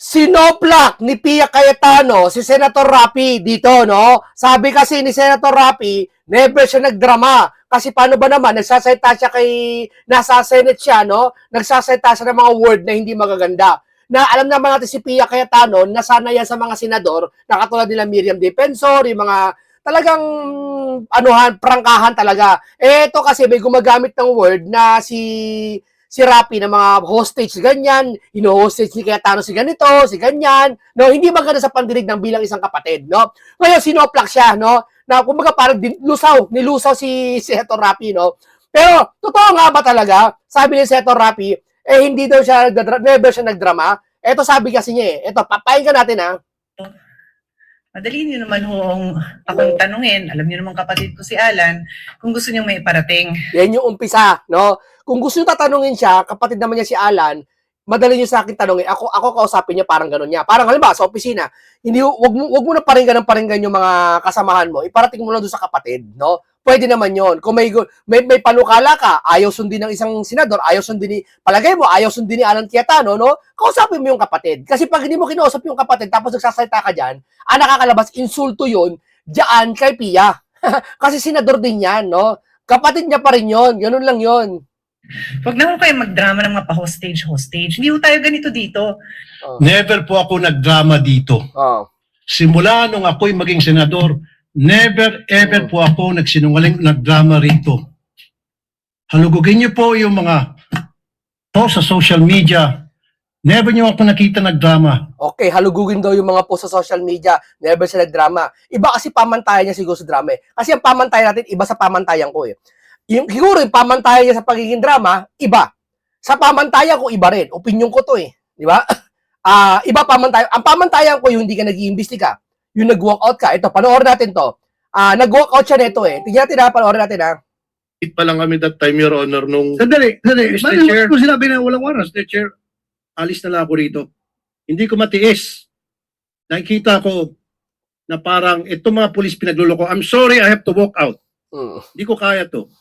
Sinoplak ni Pia Cayetano si Senator Rapi dito, no? Sabi kasi ni Senator Rapi, never siya nagdrama. Kasi paano ba naman, nagsasalita siya nasa Senate siya, no? Nagsasalita siya ng mga word na hindi magaganda. Na alam naman natin si Pia Cayetano, nasana yan sa mga senador, na katulad nila Miriam Defensor, yung mga talagang prangkahan talaga. Ito kasi may gumagamit ng word na si Rapi ng mga hostage ganyan, hino-hostage ni Cayetano si ganito, si ganyan, no? Hindi maganda sa pandinig ng bilang isang kapatid, no? Ngayon sinoplak siya, no? Na kumbaga parang nilusaw si Senator Rapi, no? Pero totoo nga ba talaga? Sabi ni Senator Rapi, hindi daw siya never siya nagdrama. Ito sabi kasi niya Ito, papaygan natin ha. Madali niyo naman akong tanungin. Alam niyo naman kapatid ko si Alan, kung gusto niyo may iparating. Yan yung umpisa, no? Kung gusto niyo tatanungin siya, kapatid naman niya si Alan, madali niyo sa akin tanungin. Ako kausapin niya parang gano'n niya. Parang halimbawa sa opisina, wag mo na paringgan yung mga kasamahan mo. Iparating mo lang doon sa kapatid, no? Pwede naman yon. Kung may panukala ka, ayaw sundin ng isang senador, palagay mo, ayaw sundin ni Alan Cayetano, no? Kausapin mo yung kapatid. Kasi pag hindi mo kinausap yung kapatid, tapos nagsasalita ka dyan, nakakalabas, insulto yun, dyan kay Pia. Kasi senador din yan, no? Kapatid niya pa rin yun. Ganun lang yun. Huwag na kayo magdrama ng mga pa-hostage. Hindi tayo ganito dito. Never po ako nagdrama dito. Simula nung ako'y maging senador, never ever po ako nagdrama rito. Halugugin niyo po yung mga post sa social media. Never niyo ako nakita nagdrama. Okay, halugugin daw yung mga post sa social media. Never siya nagdrama. Iba kasi pamantayan niya siguro sa drama eh. Kasi ang pamantayan natin, iba sa pamantayan ko eh. Siguro yung pamantayan niya sa pagiging drama, iba. Sa pamantayan ko, iba rin. Opinion ko to eh. Di ba? Iba pamantayan. Ang pamantayan ko yung hindi ka nag-iimbestiga. Yung nag-walkout ka. Ito, panoorin natin to. Nag-walkout siya nito eh. Tingnan natin panoorin natin ha. Pa lang kami that time, Your Honor, nung... Sandali. Mr. Bakit Chair. mo sinabi na walang warrants? Mr. Chair, alis na lang ako rito. Hindi ko matiis. Nakikita ko na parang itong mga pulis pinagluloko. I'm sorry, I have to walk out. Hindi ko kaya to.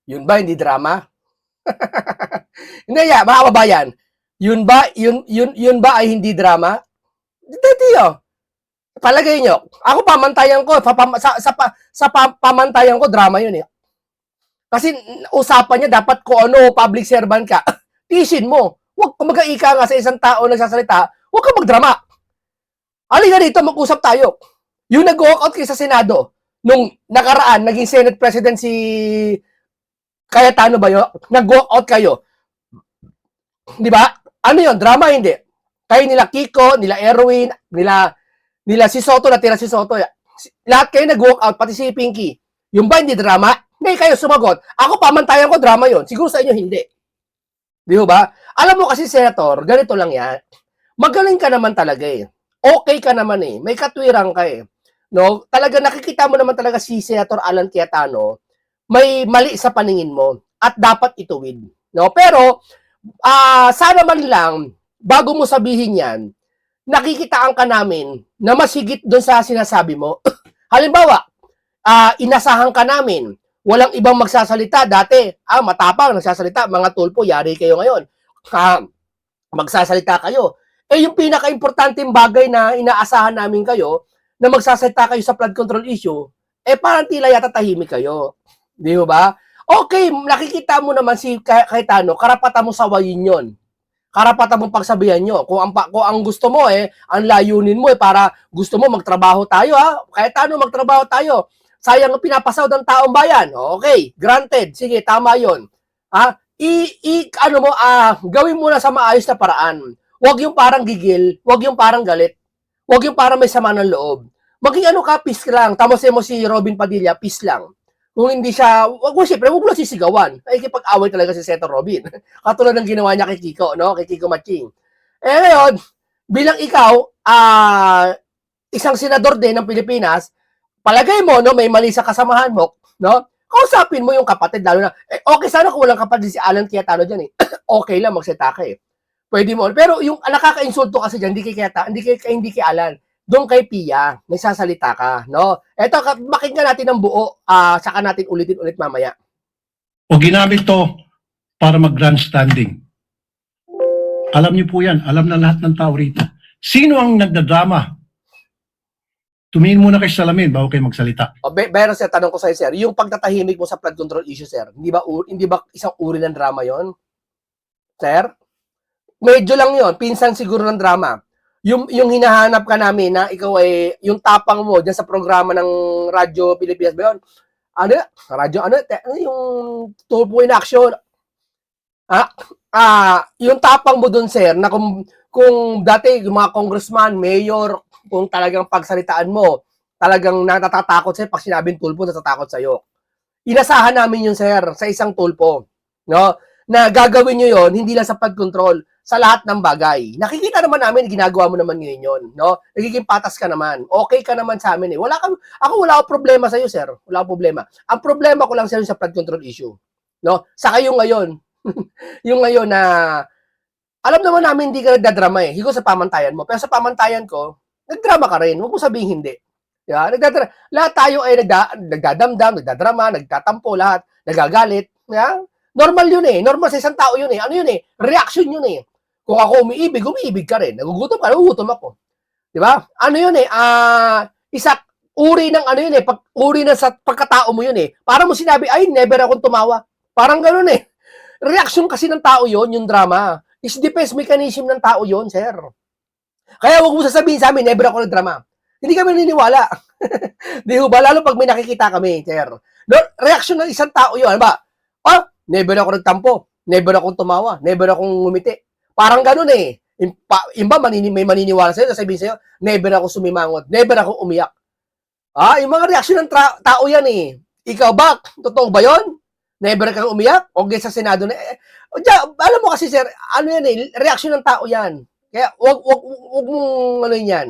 Yun ba hindi drama? Hindi mga kababayan. Yun ba ay hindi drama? Hindi Palagay nyo, ako pamantayan ko, sa pamantayan ko, drama yun eh. Kasi usapan niya dapat kung ano, public servant ka, tisin mo. Huwag kumagaika nga sa isang tao nagsasalita, huwag ka magdrama. Halika dito, mag-usap tayo. Yung nag-walkout kayo sa Senado, nung nakaraan, naging Senate President si Cayetano ba yun? Nag-walkout kayo. Di ba? Ano yun? Drama hindi. Kayo nila Kiko, nila Erwin, nila si Soto, natira si Soto. Lahat kayo nag-walkout, pati si Pinky. Yung ba hindi drama? Hindi kayo sumagot. Ako pamantayan ko drama yon. Siguro sa inyo hindi. Di ba? Alam mo kasi, Senator, ganito lang yan. Magaling ka naman talaga eh. Okay ka naman eh. May katwirang ka eh. No? Talaga nakikita mo naman talaga si Senator Alan Cayetano, may mali sa paningin mo at dapat ituwid. No? Pero sana man lang bago mo sabihin 'yan, nakikitaan ka namin na mas higit doon sa sinasabi mo. Halimbawa, inasahan ka namin, walang ibang magsasalita. Dati, matapang nagsasalita, mga tulpo, yari kayo ngayon. Magsasalita kayo. Yung pinaka-importanteng bagay na inaasahan namin kayo, na magsasalita kayo sa flood control issue, parang tila yata tahimik kayo. Di ba? Okay, nakikita mo naman si Cayetano, karapatan mo sawayin yon. Karapatan mong pagsabihan nyo. Kung ang gusto mo ang layunin mo para gusto mo magtrabaho tayo Cayetano, magtrabaho tayo. Sayang ang pinapasaw ng taong bayan. Okay, granted. Sige, tama yon. Gawin mo na sa maayos na paraan. Huwag yung parang gigil, huwag yung parang galit, huwag yung parang may sama ng loob. Maging peace lang. Tamos mo si Robin Padilla, peace lang. Kung hindi siya, huwag mo lang sisigawan. Ay, kipag-away talaga si Senator Robin. Katulad ng ginawa niya kay Kiko, no? Kay Kiko Maching. Ngayon, bilang ikaw, isang senador din ng Pilipinas, palagay mo, no, may mali sa kasamahan mo, no? Kausapin mo yung kapatid, lalo na, okay sana kung walang kapatid si Alan Cayetano dyan eh. Okay lang, magsita ka eh. Pwede mo. Pero yung nakaka-insulto kasi dyan, hindi kay Alan. Doon kay Pia, nagsasalita ka, no? Eto, makinggan natin ng buo, saka natin ulitin-ulit mamaya. o ginamit to para mag-grandstanding. Alam niyo po yan. Alam na lahat ng tao rito. Sino ang nagdadrama? Tumingin muna kayo sa salamin bago kayo magsalita. Pero sir, tanong ko sa'yo, sir, yung pagtatahimik mo sa flood control issue, sir, hindi ba isang uri ng drama yon, sir? Medyo lang yon, pinsan siguro ng drama. Yung hinahanap ka namin na ikaw ay, yung tapang mo dyan sa programa ng Radyo Pilipinas ba yun? Yung Tulpo in Action. Yung tapang mo dun, sir, na kung dati yung mga congressman, mayor, kung talagang pagsalitaan mo, talagang natatakot sa'yo, pag sinabing tulpo, natatakot sa'yo. Inasahan namin yun, sir, sa isang tulpo. No? Na gagawin nyo yun, hindi lang sa flood control, sa lahat ng bagay. Nakikita naman namin, ginagawa mo naman ngayon yun. No? Nagiging patas ka naman. Okay ka naman sa amin eh. Wala akong problema sa'yo, sir. Wala akong problema. Ang problema ko lang sa'yo sa flood control issue. No? Saka yung ngayon, yung ngayon na, alam naman namin hindi ka nagdadrama eh. Higo sa pamantayan mo. Pero sa pamantayan ko, nagdrama ka rin. Huwag mo sabihin hindi. Yeah, lahat tayo ay nagdadamdam, nagdadrama, nagtatampo, lahat, nagagalit. Yeah? Normal yun eh. Normal sa isang tao yun eh. Ano yun eh? Reaction yun eh. Kung ako umiibig ka rin. Nagugutom ka, nagugutom ako. Di ba? Ano yun eh? Uri ng ano yun eh. Uri na sa pagkatao mo yun eh. Parang mo sinabi, ay, never akong tumawa. Parang ganun eh. Reaction kasi ng tao yun, yung drama. Is defense mechanism ng tao yun, sir. Kaya huwag mo sasabihin sa amin, never ako nagdrama. Hindi kami naniniwala. Di ba? Lalo pag may nakikita kami, sir. No, reaction ng isang tao yun. Ano ba? Never ako nagtampo. Never akong tumawa. Never akong ngumiti. Parang ganun eh. Imba, may maniniwala sa'yo, sasabihin sa'yo, never ako sumimangot. Never ako umiyak. Yung mga reaction ng tao yan eh. Ikaw ba? Totoo ba yun? Never kang umiyak? O sa Senado na alam mo kasi sir, ano yan eh, reaction ng tao yan. Kaya wag mong ano yan.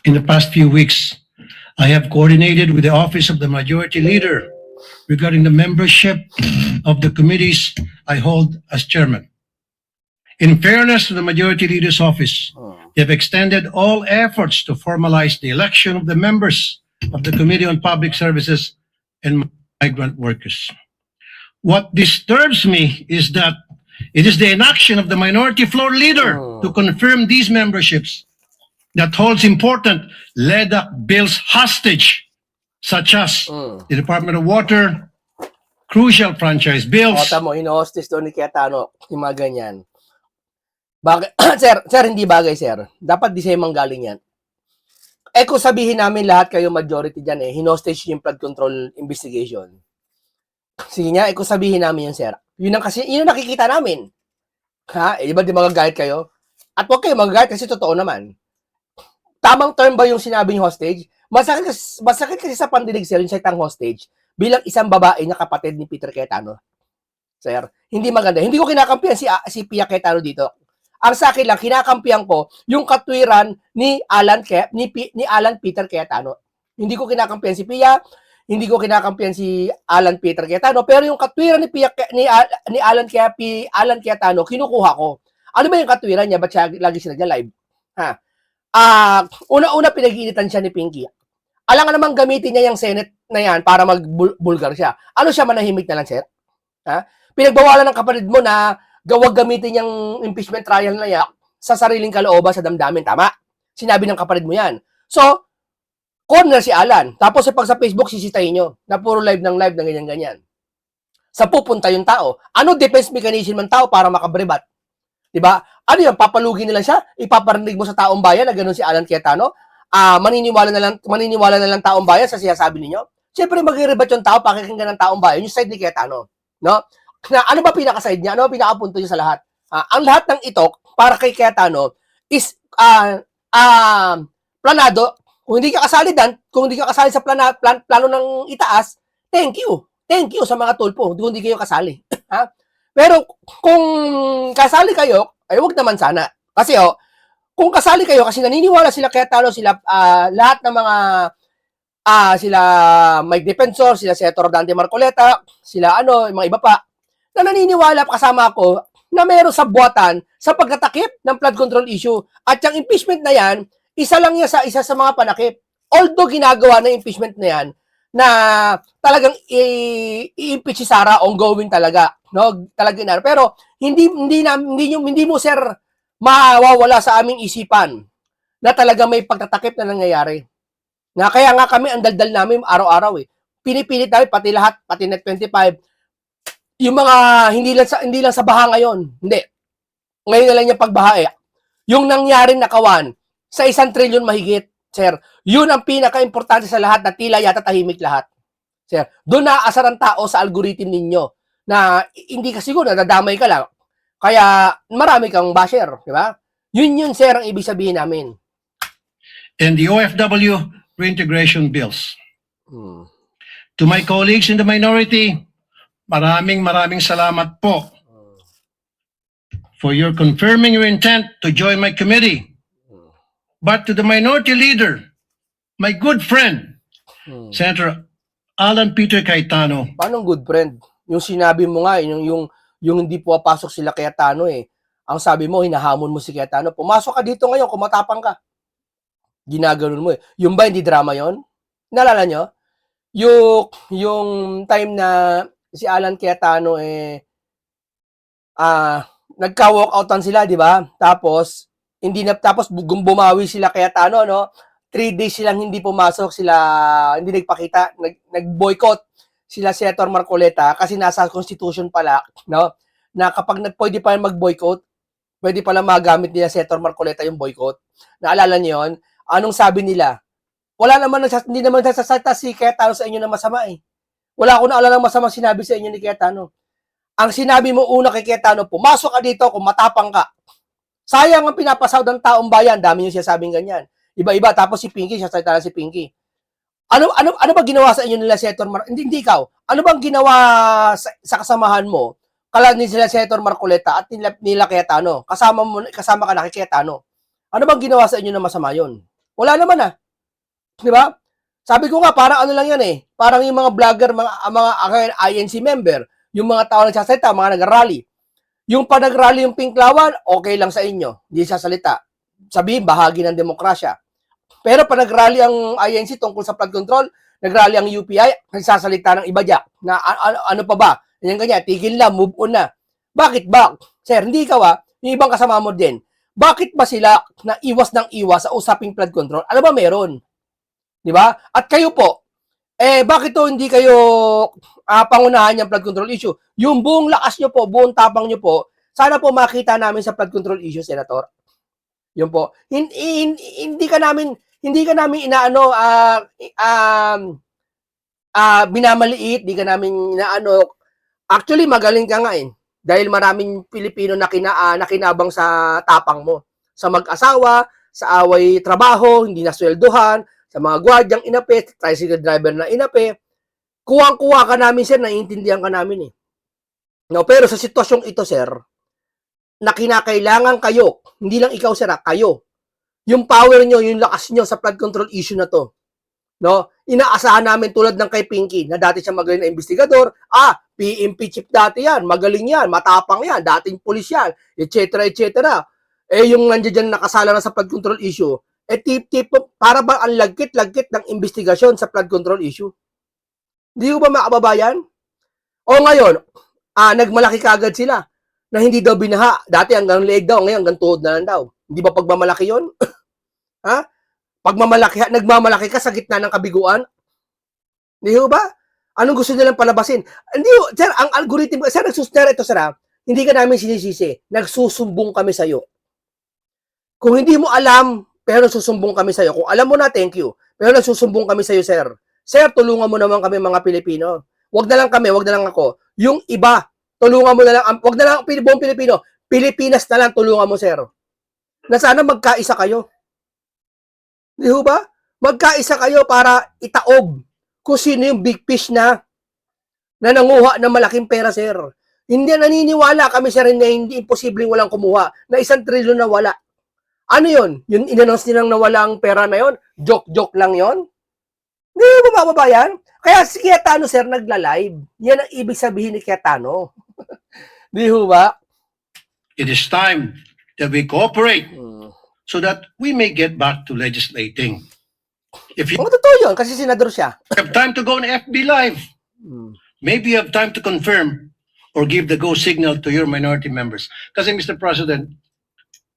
In the past few weeks, I have coordinated with the Office of the Majority Leader regarding the membership of the committees I hold as chairman. In fairness to the Majority Leader's office, they have extended all efforts to formalize the election of the members of the Committee on Public Services and Migrant Workers. What disturbs me is that it is the inaction of the minority floor leader to confirm these memberships that holds important LEDAC bills hostage, such as the Department of Water, crucial franchise bills. Tama mo, in-hostage doon ni Cayetano, yung mga ganyan. Sir, hindi bagay, sir. Dapat di sa'yo manggaling yan. Kung sabihin namin lahat kayo majority dyan hinostage yung flood control investigation. Sige nga, kung sabihin namin yun, sir. Yun ang nakikita namin. Di ba di magagalit kayo? At huwag kayo magagalit kasi totoo naman. Tamang term ba yung sinabing hostage? Masakit kasi sa pandinig, sir, yung salitang hostage bilang isang babae na kapatid ni Peter Cayetano. Sir, hindi maganda. Hindi ko kinakampihan si Pia Cayetano dito. Ang sa akin lang, kinakampihan ko yung katwiran ni Alan Peter Cayetano. Hindi ko kinakampihan si Pia, hindi ko kinakampihan si Alan Peter Cayetano, pero yung katwiran ni Alan Cayetano, kinukuha ko. Ano ba yung katwiran niya? Ba't siya lagi siya nag-live? Una-una pinag-iinitan siya ni Pinky. Alam nga naman gamitin niya yung Senate na yan para mag-bulgar siya. Ano siya, manahimik na lang, sir? Pinagbawalan ng kapatid mo na gawag gamitin yung impeachment trial na yan sa sariling kalooban sa damdamin. Tama? Sinabi ng kapatid mo yan. So, corner si Alan. Tapos pag sa Facebook, sisitahin nyo na puro live ng ganyan-ganyan. Sa pupunta yung tao. Ano defense mechanism ng tao para makabrebat? Diba? Ano yun? Papalugi nila siya? Ipaparinig mo sa taong bayan na gano'n si Alan Cayetano? Maniniwala na lang taong bayan sa sinasabi ninyo? Siyempre, mag-rebat yung tao, pakikinggan ng taong bayan, yung side ni Cayetano. No? Na, ano ba pinaka-side niya? Ano ba pinaka-punto niya sa lahat? Ang lahat ng ito, para kay Cayetano, is planado. Kung hindi ka kasali sa plano ng itaas, thank you. Thank you sa mga tulpo. Kung hindi kayo kasali. Pero kung kasali kayo, ay wag naman sana. Kasi kung kasali kayo kasi naniniwala sila Cayetano, sila lahat ng mga sila Mike Defensor, sila Senator Dante Marcoleta, sila yung mga iba pa, na naniniwala kasama ako na meron sa buwatan sa pagtatakip ng flood control issue. At yung impeachment na yan, isa lang yan isa sa mga panakip. Although ginagawa na impeachment na yan na talagang i-impeach si Sara ongoing talaga, no? Talaga na. Pero hindi mo sir mawawala sa aming isipan na talaga may pagtatakip na nangyayari. Na kaya nga kami ang daldal namin araw-araw eh. Pinipilit namin pati lahat, pati Net 25, yung mga hindi lang sa baha ngayon. Hindi. Ngayon na lang yung pagbaha eh. Yung nangyaring nakawan sa 1 trilyon mahigit, sir. Yun ang pinaka-importante sa lahat na tila yata tahimik lahat. Sir, doon naaasar ang tao sa algorithm ninyo na hindi ka siguro nadadamay ka lang. Kaya marami kang basher, di ba? Yun sir ang ibig sabihin namin. And the OFW reintegration bills. To my colleagues in the minority, maraming salamat po for your confirming your intent to join my committee. But to the minority leader, my good friend, Senator Alan Peter Cayetano. Paano good friend? Yung sinabi mo nga, yung hindi pumapasok sila Cayetano eh. Ang sabi mo, hinahamon mo si Cayetano. Pumasok ka dito ngayon, kung matapang ka. Ginaganon mo eh. Yung ba hindi drama yon? Naalala nyo? Yung time na si Alan Cayetano nagka-walkoutan sila, di ba? Tapos bumawi sila Cayetano, no? 3 days silang hindi pumasok, hindi nagpakita, nag-boycott sila Senator Marcoleta kasi nasa constitution pala, no? Na kapag pwede pa mag-boycott, pwede pala magamit nila Senator Marcoleta yung boycott. Naalala niyo 'yon? Anong sabi nila? Hindi naman nagsasalita si Cayetano sa inyo na masama eh. Wala akong naalala ng masama sinabi sa inyo ni Cayetano. Ang sinabi mo una kay Cayetano, pumasok ka dito kung matapang ka. Sayang ang pinapasahod ng taong bayan. Dami yung sinasabing ganyan. Iba-iba. Tapos si Pinky, siya salita si Pinky. Ano ba ginawa sa inyo nila Senator hindi ikaw. Ano bang ginawa sa kasamahan mo? Kala ni sila Senator Marcoleta at nila Cayetano. Kasama ka na kay Cayetano. Ano bang ginawa sa inyo na masama yon? Wala naman ah. Di ba? Sabi ko nga, parang ano lang yan eh. Parang yung mga vlogger, mga INC member, yung mga tao nagsasalita, mga nag-rally. Yung pa nag-rally yung Pinklawan, okay lang sa inyo. Hindi sasalita. Sabihin, bahagi ng demokrasya. Pero pa nag-rally ang INC tungkol sa flood control, nag-rally ang UPI, nagsasalita ng iba dyan. Na ano pa ba? Ganyan, tigil na, move on na. Bakit ba? Sir, hindi ikaw yung ibang kasama mo din. Bakit ba sila na iwas ng iwas sa usaping flood control? Ano ba meron? Di ba? At kayo po, bakit to hindi kayo pangunahan yung flood control issue? Yung buong lakas nyo po, buong tapang nyo po, sana po makita namin sa flood control issue, Senator. Yun po. Hindi ka namin inaano binamaliit, hindi ka namin inaano. Actually, magaling ka nga eh. Dahil maraming Pilipino na kinabang sa tapang mo. Sa mag-asawa, sa away trabaho, hindi nasweldohan, sa mga gwardyang inape, tricycle driver na inape. Kuwang-kuwa ka namin, sir, naiintindihan ka namin eh. No, pero sa sitwasyong ito, sir, na kinakailangan kayo, hindi lang ikaw, sir, kayo. Yung power nyo, yung lakas nyo sa flood control issue na to. No? Inaasahan namin tulad ng kay Pinky, na dati siya magaling na investigador, PMP chief dati yan, magaling yan, matapang yan, dating pulis yan, etc. Yung nandiyan nakasala na sa flood control issue, tip-tip, para ba ang lagkit-lagkit ng investigasyon sa flood control issue? Di ko ba makababayan? O ngayon, nagmalaki kagad sila, na hindi daw binaha, dati hanggang leeg daw, ngayon hanggang tuhod na lang daw. Hindi ba pagmamalaki yon? Ha? Nagmamalaki ka sa gitna ng kabiguan? Hindi ba? Anong gusto nilang palabasin? Hindi, sir, ang algorithm, sir, ito, sir, hindi ka namin sinisisi. Nagsusumbong kami sa'yo. Kung hindi mo alam, pero nagsusumbong kami sa'yo. Kung alam mo na, thank you. Pero nagsusumbong kami sa'yo, sir. Sir, tulungan mo naman kami mga Pilipino. Wag na lang kami, wag na lang ako. Yung iba, tulungan mo na lang, wag na lang buong Pilipino. Pilipinas na lang, tulungan mo, sir. Na sana magkaisa kayo. Di ba? Magkaisa kayo para itaob kung sino yung big fish na nanguha ng malaking pera, sir. Hindi naniniwala kami, sir, na hindi imposibleng walang kumuha. Na 1 trilyon na wala. Ano yun? Yung in-announce nilang nawala ang pera na yon? Joke-joke lang yon? Hindi ba mababayan? Kaya si Cayetano, sir, nagla-live. Yan ang ibig sabihin ni Cayetano. Di ba? It is time that we cooperate so that we may get back to legislating. If you Oh, totoo yun, kasi senador siya. have time to go on FB Live, maybe you have time to confirm or give the go signal to your minority members. Kasi Mr. President,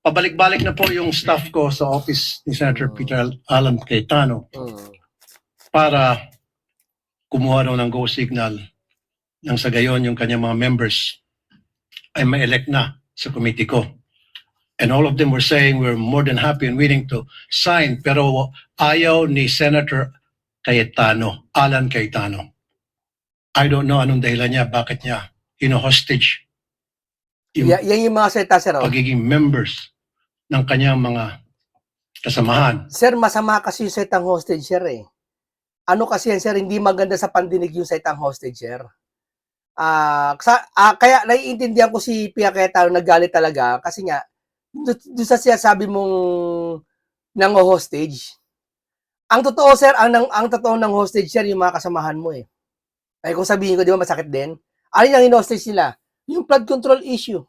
pabalik-balik na po yung staff ko sa office ni Senator Peter Alan Cayetano para kumuha raw ng go signal nang sa gayon yung kanyang mga members ay ma-elect na sa committee ko. And all of them were saying we're more than happy and willing to sign, pero ayaw ni Senator Cayetano, Alan Cayetano. I don't know anong dahilan niya, bakit niya hostage yung Yan yung mga salita, sir. Oh. pagiging members ng kanyang mga kasamahan. Sir, masama kasi yung salitang hostage, sir eh. Ano kasi yan, sir, hindi maganda sa pandinig yung salitang hostage, sir. Kaya naiintindihan ko si Pia Cayetano naggalit talaga kasi nga, doon sa sinasabi mong nang hostage. Ang totoo, sir, ang totoo ng hostage, sir, yung mga kasamahan mo eh. Ay kung sabihin ko, di ba, masakit din? Ano yung in-hostage nila? Yung flood control issue.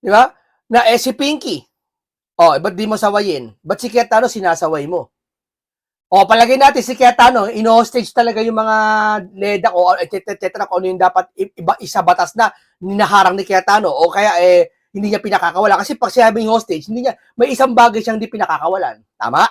Di ba? Na si Pinky. Ba't di mo sawayin? Ba't si Cayetano sinasaway mo? Palagay natin si Cayetano, in-hostage talaga yung mga LEDA o etc. Kung ano yung dapat isa batas na ninaharang ni Cayetano o kaya hindi niya pinakakawalan. Kasi pag sinabing hostage, may isang bagay siyang hindi pinakakawalan. Tama?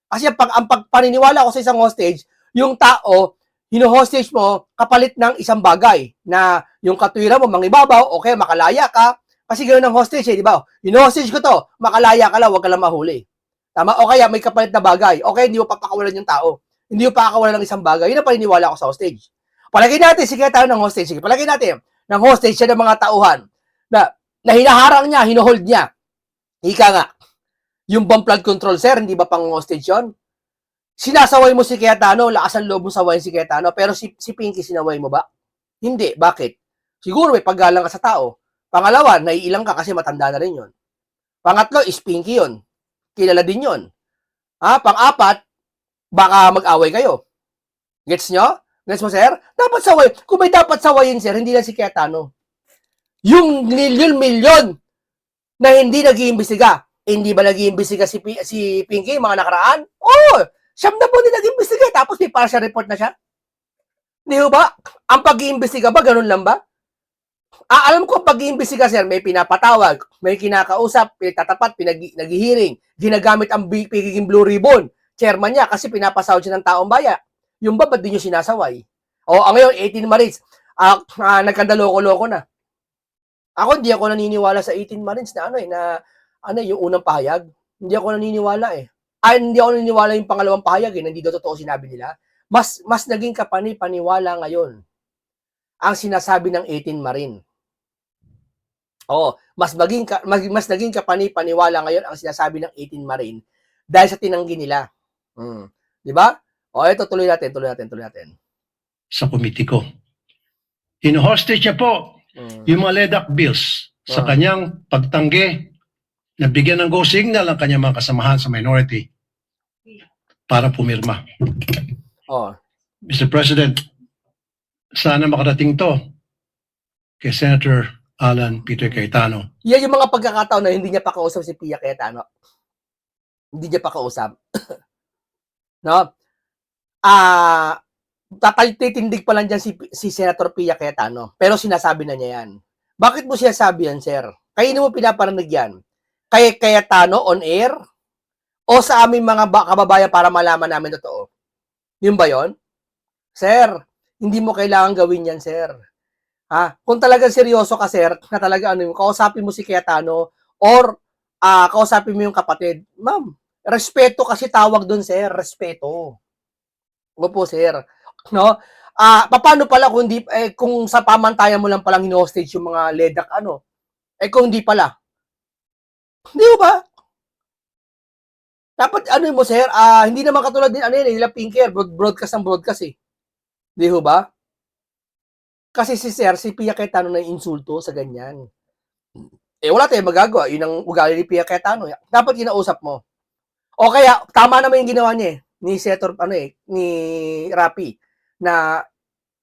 Kasi ang pagpaniniwala ko sa isang hostage, yung tao, hino-hostage mo kapalit ng isang bagay na yung katwiran mo mangibabaw o kaya makalaya ka. Kasi ganoon ang hostage di ba? Hino-hostage ko to, makalaya ka lang, huwag ka lang mahuli. Tama? O kaya may kapalit na bagay. O kaya hindi mo papakawalan yung tao. Hindi mo papakawalan ng isang bagay. Yun ang paniniwala ko sa hostage. Palagay natin, sige tayo ng hostage. Sige, palagay natin, ng hostage siya ng mga tauhan na hinaharang niya, hinohold niya. Ika nga, yung bomb flood control, sir, hindi ba pang hostage yun? Sinasaway mo si Cayetano, lakas ang loob mo sawayin si Cayetano, pero si Pinky sinaway mo ba? Hindi. Bakit? Siguro may paggalang ka sa tao. Pangalawa, naiilang ka kasi matanda na rin yun. Pangatlo, is Pinky yun. Kilala din yun. Pang-apat, baka mag-away kayo. Gets nyo? Gets mo, sir? Dapat saway. Kung may dapat sawayin, sir, hindi lang si Cayetano. Yung milyon-milyon na hindi nag-iimbestiga. Hindi ba nag-iimbestiga si Pinky mga nakaraan? Siyam na po din nag-iimbestiga. Tapos may partial report na siya. Di ba? Ang pag-iimbestiga ba, ganun lang ba? Alam ko, pag-iimbestiga, sir, may pinapatawag, may kinakausap, pinagtatapat, nag-hearing, ginagamit ang pigiging blue ribbon. Chairman niya kasi pinapasahod siya ng taong baya. Yung ba, ba't di nyo sinasaway? Ngayon, 18 Marines, nagkandaloko-loko na. Ako, hindi ako naniniwala sa 18 Marines na yung unang pahayag. Hindi ako naniniwala eh. Hindi ako naniniwala yung pangalawang pahayag na hindi daw totoo sinabi nila. Mas naging kapani-paniwala ngayon ang sinasabi ng 18 Marine. Mas naging kapani-paniwala ngayon ang sinasabi ng 18 Marine dahil sa tinanggi nila. Di ba? Ito, tuloy natin. Sa committee ko. Hino-hostage niya po yung mga LEDAC bills sa kanyang pagtanggi na bigyan ng go signal ang kanyang mga kasamahan sa minority para pumirma. Mr. President, sana makarating to kay Senator Alan Peter Cayetano. Yan yung mga pagkakataon na hindi niya pa kausap si Pia Cayetano. Hindi niya pa kausap. No? Titindig pa lang dyan si Senator Pia Cayetano. Pero sinasabi na niya yan. Bakit mo siya sabi yan, sir? Kayo mo pinaparinig yan? Kay Cayetano on air? O sa aming mga kababayan para malaman namin totoo? Yun ba yun? Sir, hindi mo kailangan gawin yan, sir. Kung talagang seryoso ka, sir, na talaga kausapin mo si Cayetano or kausapin mo yung kapatid. Ma'am, respeto kasi tawag doon, sir. Respeto. Opo, sir. No? Paano pala kung sa pamantayan mo lang palang hino-hostage yung mga LEDAC, kung hindi pala. Hindi ba? Dapat, mo, sir, hindi naman katulad din, nila Pinky, broadcast eh. Di ba? Kasi si Pia Cayetano na insulto sa ganyan. Wala tayong magagawa. Yun ang ugali ni Pia Cayetano. Dapat kinausap mo. O kaya, tama naman yung ginawa niya ni Senator, ni Rapi, na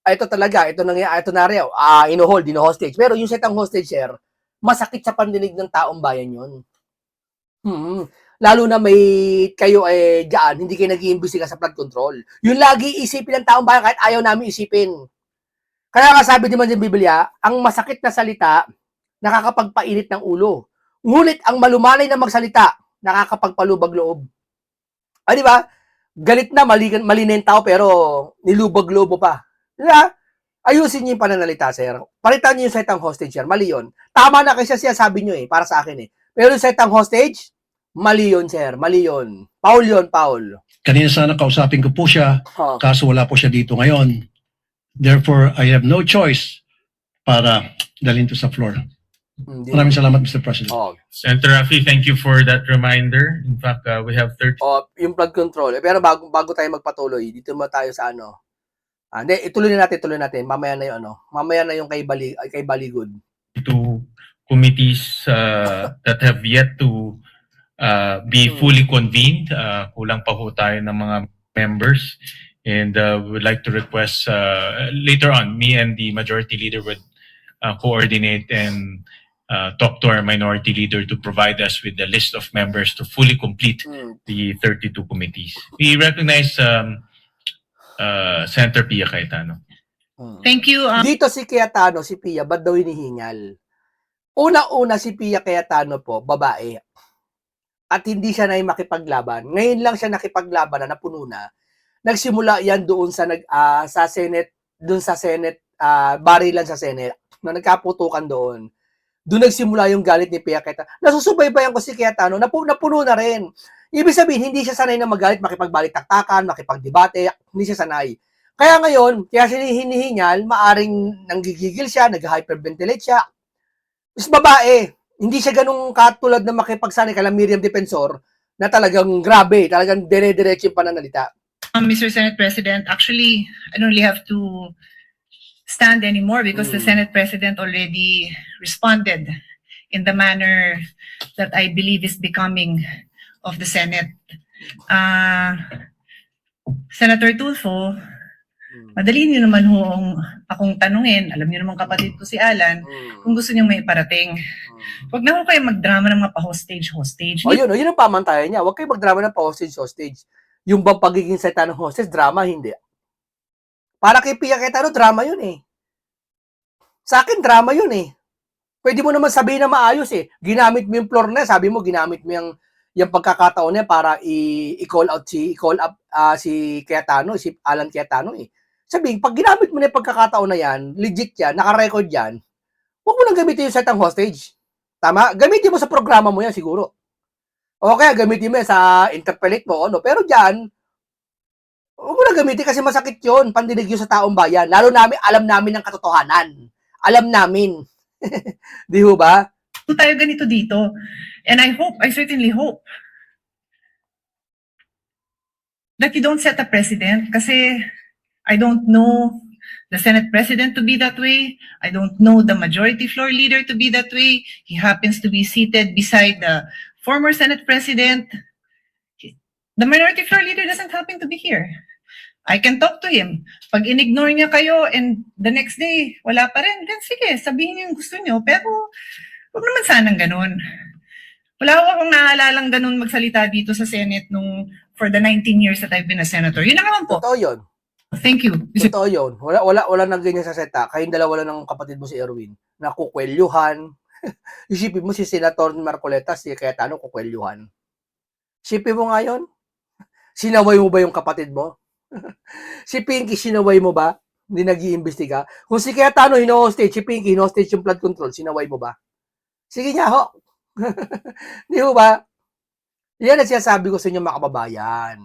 ito na rin, ino-hold, hostage. Pero yung setang hostage, sir, masakit sa pandinig ng taong bayan yun. lalo na may kayo diyan, hindi kayo nag-iimbestiga sa flood control. Yung lagi isipin ng taong bayan kahit ayaw namin isipin. Kaya nga sabi naman ng Biblia, ang masakit na salita, nakakapagpainit ng ulo. Ngunit ang malumanay na magsalita, nakakapagpalubag loob. Di ba? Galit na, mali na yung tao, pero nilubag loob mo pa. Diba? Ayusin niyo yung pananalita, sir. Palitan niyo yung setang hostage, sir. Mali yun. Tama na kasi siya sabi niyo para sa akin Pero yung setang hostage, mali yun, sir. Mali yun. Paul yun, Paul. Kanina sana kausapin ko po siya, kaso wala po siya dito ngayon. Therefore, I have no choice para dalhin to sa floor. Maraming salamat, Mr. President. Senator Rafi, thank you for that reminder. In fact, we have 30. Yung flood control. Pero bago tayo magpatuloy, dito mo tayo sa Hindi, ituloy natin. Mamaya na yung mamaya na yung kay Baligod. To committees that have yet to be fully convened. Kulang pa ho tayo ng mga members. And we would like to request later on, me and the majority leader would coordinate and talk to our minority leader to provide us with the list of members to fully complete the 32 committees. We recognize Senator Pia Cayetano. Thank you. Dito si Cayetano, si Pia, ba't daw hinihingal? Una-una si Pia Cayetano po, babae. At hindi siya na makipaglaban. Ngayon lang siya nakipaglaban na napuno na. Nagsimula yan doon sa Senate, barilan sa Senate, na nagkaputukan doon. Doon nagsimula yung galit ni Pia Cayetano. Nasusubaybayan ko si Cayetano, napuno na rin. Ibig sabihin, hindi siya sanay na magalit, makipagbalik-taktakan, makipagdebate, hindi siya sanay. Kaya ngayon, kaya siya hinihingal, maaring nanggigigil siya, nag-hyperventilate siya. Is babae, hindi siya ganung katulad na makipagsanay kala Miriam Defensor, na talagang grabe, talagang dire-diretso yung pananalita. Mr. Senate President, actually, I don't really have to stand anymore because the Senate President already responded in the manner that I believe is becoming of the Senate. Senator Tulfo, madali niyo naman akong tanungin, alam niyo naman kapatid ko si Alan, kung gusto niyo may parating. Huwag na kayo magdrama ng mga pa-hostage. Yun ang pamantayan niya. Huwag kayo magdrama ng pa-hostage. Yung bang pagiging salita ng hostage, drama, hindi. Para kay Pia Cayetano, drama yun Sa akin, drama yun Pwede mo naman sabihin na maayos Ginamit mo yung floor na, sabi mo, ginamit mo yung pagkakataon niya para i-call up si Cayetano, si Alan Cayetano Sabihin, pag ginamit mo na yung pagkakataon na yan, legit yan, naka-record yan, huwag mo nang gamitin yung setang hostage. Tama? Gamitin mo sa programa mo yan siguro. O kaya gamitin mo yan sa interpellate mo, pero dyan, huwag mo na gamitin kasi masakit yun, pandinig yun sa taong bayan. Lalo namin, alam namin ang katotohanan. Alam namin. Di ho ba? Tayo ganito dito. And I certainly hope that you don't set a precedent kasi I don't know the Senate President to be that way. I don't know the majority floor leader to be that way. He happens to be seated beside the former Senate President. The minority floor leader doesn't happen to be here. I can talk to him. Pag in-ignore niya kayo and the next day, wala pa rin, then sige, sabihin niyo yung gusto niyo. Pero huwag naman sanang ganun. Wala akong naalalang ganun magsalita dito sa Senate for the 19 years that I've been a senator. Yun na naman po. Totoo yun. Thank you. Totoo yun. Wala nang ganyan sa seta. Kayong dalawa lang ng kapatid mo si Erwin. Nakukwelyuhan. Isipin mo si Senator Marcoleta, si Cayetano, kukwelyuhan. Isipin mo nga yun. Sinaway mo ba yung kapatid mo? Si Pinky, sinaway mo ba? Hindi nag-iimbestiga. Kung si Cayetano hino-hostage, si Pinky hino-hostage yung flood control, sinaway mo ba? Sige nga ho. Di ho ba? Yan ang sinasabi ko sa inyo mga kababayan.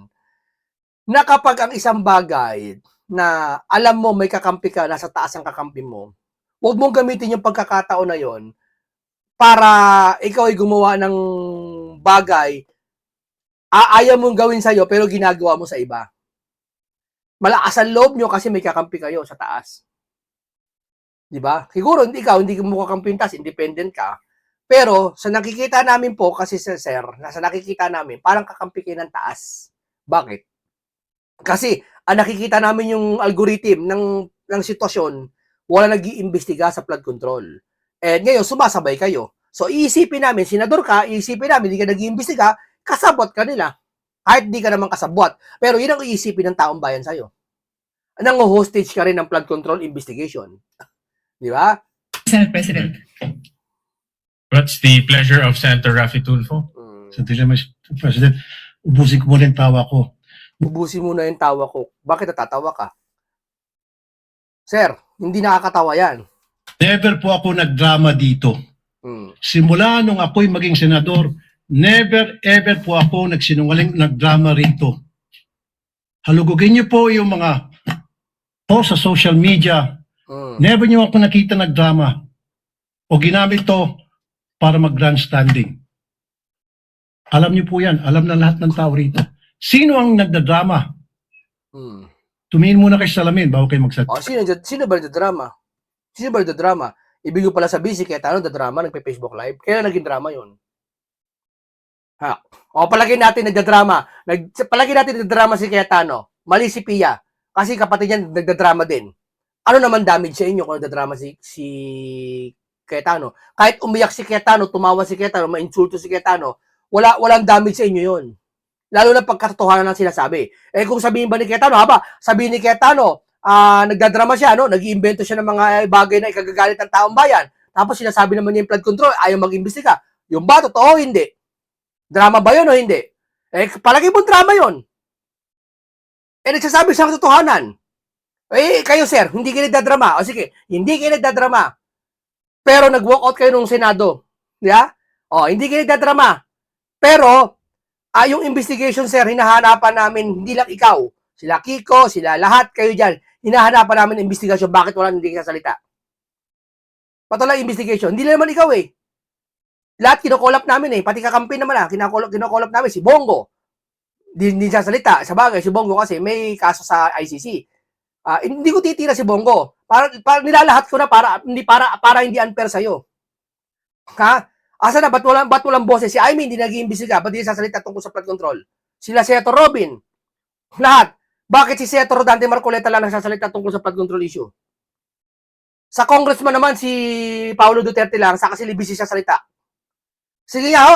Na kapag ang isang bagay na alam mo may kakampi ka, nasa taas ang kakampi mo, huwag mong gamitin yung pagkakataon na yon para ikaw ay gumawa ng bagay ayaw mong gawin sa'yo pero ginagawa mo sa iba. Malakas ang loob nyo kasi may kakampi kayo sa taas. Diba? Siguro hindi mo kakampi yung taas, independent ka. Pero sa nakikita namin po kasi sir, sa nakikita namin, parang kakampi kayo ng taas. Bakit? Kasi ang nakikita namin yung algorithm ng sitwasyon, wala nag-iimbestiga sa flood control. And ngayon, sumasabay kayo. So, iisipin namin, senador ka, iisipin namin, hindi ka nag-iimbestiga, kasabot ka nila. Kahit di ka naman kasabot. Pero yun ang iisipin ng taong bayan sa'yo. Nang-hostage ka rin ng flood control investigation. Di ba? Senate President. What's the pleasure of Senator Raffy Tulfo? Sandali, Mr. President, ubusin ko muna yung tawa ko. Ubusin mo na yung tawa ko. Bakit natatawa ka? Sir, hindi nakakatawa yan. Never po ako nagdrama dito. Hmm. Simula nung ako'y maging senador, never ever po ako nagdrama rito. Halugugin niyo po yung mga post sa social media. Never niyo ako nakita nagdrama. O ginamit to para mag-grandstanding. Alam niyo po yan. Alam na lahat ng tao rito. Sino ang nagdadrama? Tumingin muna kayo sa salamin bago kayo magsalita. Oh, sino ba nagdadrama? Sino ba nagdadrama? Ibig ko pala sabihin si Cayetano nagdadrama, nagpe-Facebook Live. Kailan naging drama yun? Ha? O, palagay natin nagdadrama. Palagay natin nagdadrama si Cayetano. Mali si Pia. Kasi kapatid niya nagdadrama din. Ano naman damage sa inyo kung nagdadrama si Cayetano? Kahit umiyak si Cayetano, tumawa si Cayetano, ma-insulto si Cayetano, walang damage sa inyo yun. Lalo na pagkatotohanan ng sinasabi. Eh kung sabihin ba ni Cayetano, sabihin ni Cayetano, nagdadrama siya, no? Nag-iimbento siya ng mga bagay na ikagagalit ng taong bayan. Tapos sinasabi naman niya yung flood control, ayaw mag-imbestiga. Yung ba, totoo, hindi? Drama ba yun o hindi? Eh, palagi mong drama yun. Eh, nagsasabi siya ng katotohanan. Eh, kayo sir, hindi kayo nagdadrama. O sige, hindi kayo nagdadrama. Pero nag-walk out kayo nung Senado. Yeah? O, hindi kayo nagdadrama. Pero, yung investigation, sir, hinahanapan namin, hindi lang ikaw, sila Kiko, sila lahat kayo dyan, hinahanapan namin investigation, bakit wala hindi kasalita? Patuloy investigation, hindi naman ikaw eh. Lahat kinokolap namin eh, pati kakampi naman kinokolap namin, si Bongo, hindi sasalita, sa bagay, si Bongo kasi may kaso sa ICC. Hindi ko titira si Bongo, para nilalahat ko na para hindi unfair sa'yo. Ha? Asa na, ba't walang boses? Si Amy hindi nag-iimbestiga, ba't hindi sasalita tungkol sa flood control? Sila Senator Robin, lahat. Bakit si Senator Rodante Marcoleta lang nagsasalita tungkol sa flood control issue? Sa congressman naman, si Paulo Duterte lang, saka si Libisi siya salita. Sige nga ho.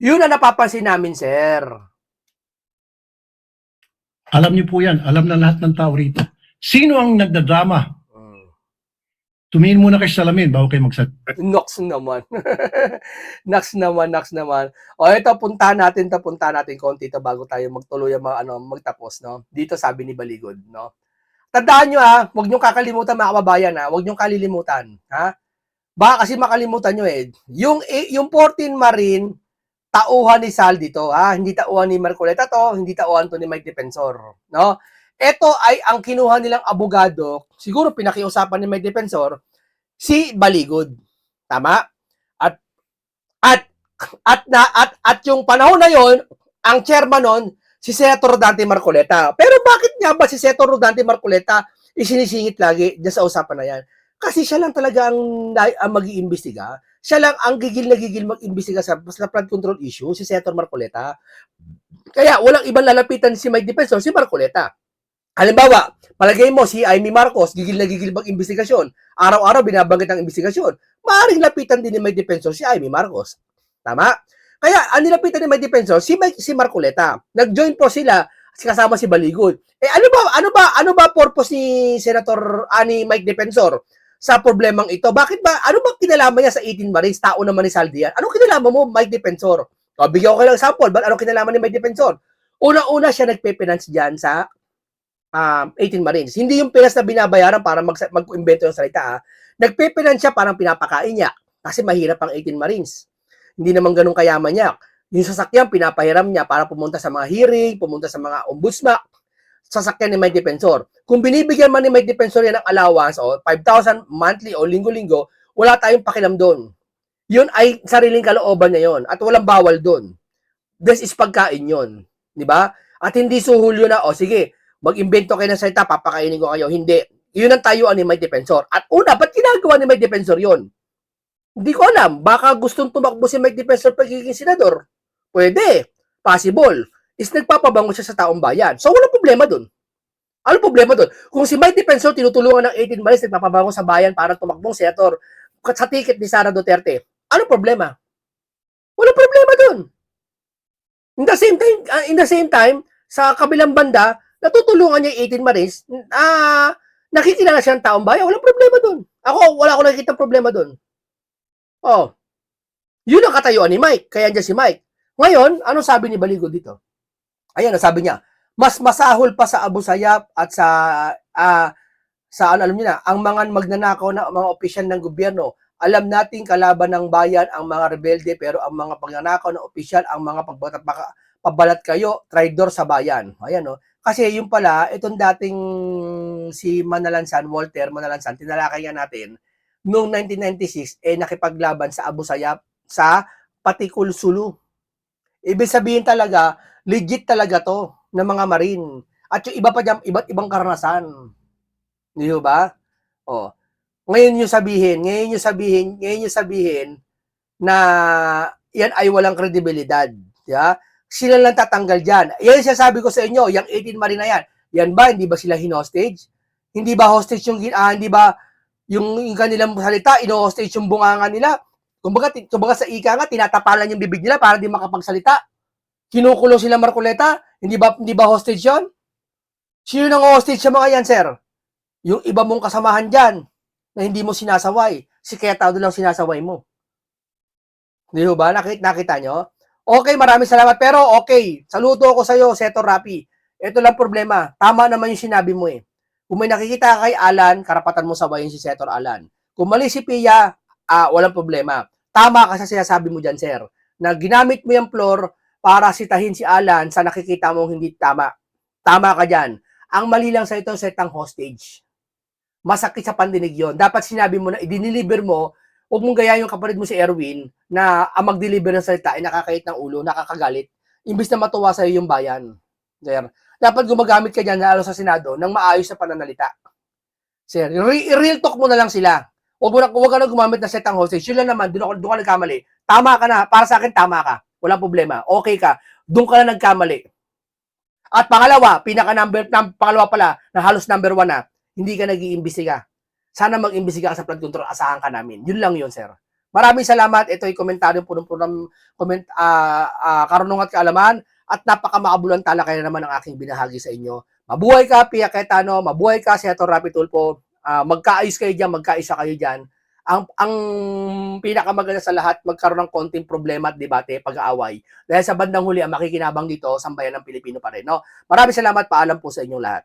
Yun ang napapansin namin, sir. Alam niyo po yan. Alam na lahat ng tao rito. Sino ang nagdadrama? Tumingin muna kayo sa salamin bago kayo magsalita. Nox naman. Nox naman. O ito, puntahan natin konti ito bago tayo magtuloy magtapos, no? Dito sabi ni Baligod, no? Tandaan nyo huwag nyo kakalimutan mga kababayan huwag nyo kalilimutan, ha? Baka kasi makalimutan nyo yung 14 Marine, tauhan ni Sal dito, Hindi tauhan ni Marcoleta to, hindi tauhan to ni Mike Defensor, no? Ito ay ang kinuha nilang abogado, siguro pinakiusapan ni Mike Defensor, si Baligod. Tama? At yung panahon na yon, ang chairman nun, si Senator Rodante Marcoleta. Pero bakit nga ba si Senator Rodante Marcoleta isinisingit lagi dyan sa usapan na yan? Kasi siya lang talaga ang mag-iimbestiga. Siya lang ang gigil mag-imbestiga sa flood control issue, si Senator Marcoleta. Kaya walang ibang lalapitan si Mike Defensor, si Marcoleta. Halimbawa, palagay mo si Amy Marcos, gigil mag-investigasyon. Araw-araw binabanggit ang investigasyon. Maaaring lapitan din ni Mike Defensor si Amy Marcos. Tama? Kaya, ang nilapitan ni Mike Defensor, si Marcoleta. Nag-join po sila, kasama si Baligod. Eh, ano ba purpose ni Senator ni Mike Defensor sa problemang ito? Bakit ba, ano ba kinalaman niya sa 18 Marines? Tao naman ni Saldian. Anong kinalaman mo, Mike Defensor? O, bigyan ko kayo ng sample. Anong kinalaman ni Mike Defensor? Una-una siya nagpe-finance dyan sa 18 Marines. Hindi yung pinas na binabayaran para mag-invento yung salita. Nagpe-finance siya parang pinapakain niya. Kasi mahirap ang 18 Marines. Hindi naman ganun kayaman niya. Yung sasakyan, pinapahiram niya para pumunta sa mga hearing, pumunta sa mga ombudsman, sasakyan ni Mike Defensor. Kung binibigyan man ni Mike Defensor yan ng allowance o 5,000 monthly o linggo-linggo, wala tayong pakialam doon. Yun ay sariling kalooban niya yun at walang bawal doon. This is pagkain yun. Di ba? At hindi suhul yun na, sige, mag-imbento kayo ng salita, papakainin ko kayo. Hindi. Yun ang tayuan ni Mike Defensor. At una, ba't ginagawa ni Mike Defensor yun? Hindi ko alam. Baka gustong tumakbo si Mike Defensor pagiging senador. Pwede. Possible. Is nagpapabango siya sa taong bayan. So, walang problema dun. Ano problema dun? Kung si Mike Defensor tinutulungan ng 18 Marines, nagpapabango sa bayan para tumakbong senador sa ticket ni Sara Duterte, ano problema? Walang problema dun. In the same time, sa kabilang banda, natutulungan niya yung 18 Marines, nakikilala siya ng taong bayan, walang problema doon. Wala akong nakikita problema doon. Oh. Yun ang katayuan ni Mike, kaya andyan si Mike. Ngayon, ano sabi ni Baligo dito? Ayan, sabi niya, mas masahol pa sa Abu Sayyaf at alam niyo na, ang mga magnanakaw na mga opisyal ng gobyerno, alam nating kalaban ng bayan ang mga rebelde, pero ang mga pagnanakaw ng opisyal, ang mga pabalat kayo, traidor sa bayan. Ayan, no? Kasi yung pala, itong dating si Walter Manalansan, tinalakay nga natin, noong 1996, nakipaglaban sa Abu Sayyaf sa Patikul Sulu. Ibig sabihin talaga, legit talaga to ng mga Marine. At yung iba pa dyan, iba't ibang karanasan. Di ba? Oh. Ngayon yung sabihin na yan ay walang kredibilidad. Yeah? Sila lang tatanggal dyan. Yan yung sabi ko sa inyo, yung 18 Marine na yan. Yan ba, hindi ba sila hinostage? Hindi ba hostage hindi ba yung kanilang salita, ino-hostage yung bunganga nila? Kumbaga sa ika nga, tinatapalan yung bibig nila para di makapagsalita. Kinukulong sila Marcoleta, hindi ba hostage yun? Sino nang hostage sa mga yan, sir? Yung iba mong kasamahan dyan na hindi mo sinasaway. Si Ketao lang sinasaway mo. Di ba? Nakita nyo? Okay, maraming salamat. Pero okay, saludo ako sa'yo, Senator Rapi. Ito lang problema. Tama naman yung sinabi mo eh. Kung may nakikita kay Alan, karapatan mo sawayin si Senator Alan. Kung mali si Pia, walang problema. Tama ka sa sinasabi mo dyan, sir. Na ginamit mo yung floor para sitahin si Alan sa nakikita mong hindi tama. Tama ka dyan. Ang mali lang sa ito, setang hostage. Masakit sa pandinig yon. Dapat sinabi mo na i-deliver mo, huwag mong gaya yung kapatid mo si Erwin na ang mag-deliver ng salita ay nakakait ng ulo, nakakagalit. Imbis na matuwa sa'yo yung bayan. Sir, dapat gumagamit ka dyan lalo sa Senado ng maayos na pananalita. Sir, real talk mo na lang sila. Huwag ka na gumamit ng setang hostage. Yun lang naman, doon ka nagkamali. Tama ka na. Para sa akin, tama ka. Walang problema. Okay ka. Doon ka na nagkamali. At pangalawa, pangalawa pala, na halos number 1 na, hindi ka nag-iimbestiga. Sana mag-imbestiga ka sa flood control. Asahan ka namin. Yun lang yun, sir. Maraming salamat. Ito ay komentaryo punong-punong karunungan at kaalaman at napaka-makabulang talakayan naman ang aking binahagi sa inyo. Mabuhay ka, Pia Cayetano. Mabuhay ka, Senator Rapi Tulfo. Magkaayos kayo dyan, magkaisa kayo dyan. Ang pinakamaganda sa lahat, magkaroon ng konting problema at debate, pag-aaway. Dahil sa bandang huli, ang makikinabang dito, sambayan ng Pilipino pa rin. No? Maraming salamat, paalam po sa inyong lahat.